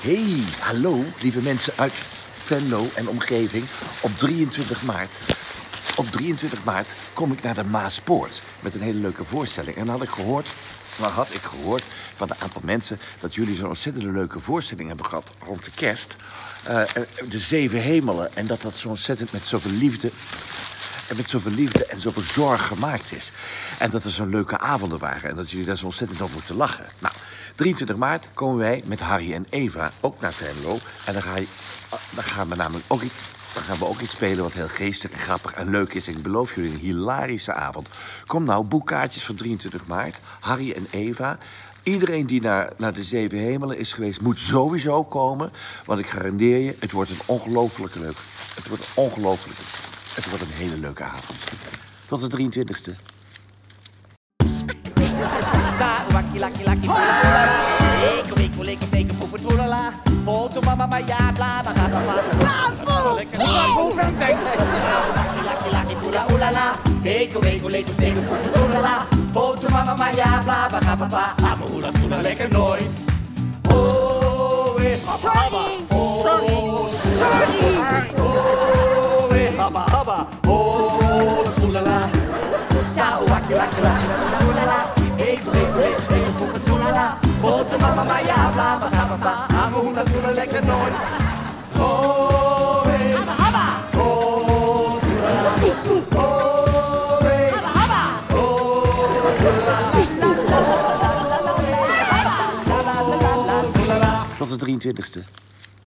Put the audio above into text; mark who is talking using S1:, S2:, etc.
S1: Hey, hallo, lieve mensen uit Venlo en omgeving. Op 23 maart kom ik naar de Maaspoort met een hele leuke voorstelling. En dan had ik gehoord van een aantal mensen dat jullie zo'n ontzettend leuke voorstelling hebben gehad rond de kerst. De Zeven Hemelen. En dat zo ontzettend met zoveel liefde en zoveel zorg gemaakt is. En dat er zo'n leuke avonden waren. En dat jullie daar zo ontzettend over moeten lachen. Nou, 23 maart komen wij met Harry en Eva ook naar Venlo. En dan gaan we ook iets spelen wat heel geestig en grappig en leuk is. En ik beloof jullie een hilarische avond. Kom nou, boek kaartjes van 23 maart. Harry en Eva. Iedereen die naar de Zeven Hemelen is geweest, moet sowieso komen. Want ik garandeer je, het wordt een ongelooflijke leuk. Het wordt een hele leuke avond. Tot de 23e.
S2: Lekker nooit. Habba habba, oh, dat oelala. Ta wakkie wakkie wakkie, oelala. Even steken voor het oelala. Boter mama maar ja, bla bla bla bla. Ame hoela toela lekker nooit. Oh, hey. Habba habba. Oh, oelala. Oh, hey. Habba habba. Oh, oelala.
S1: Tot de 23e.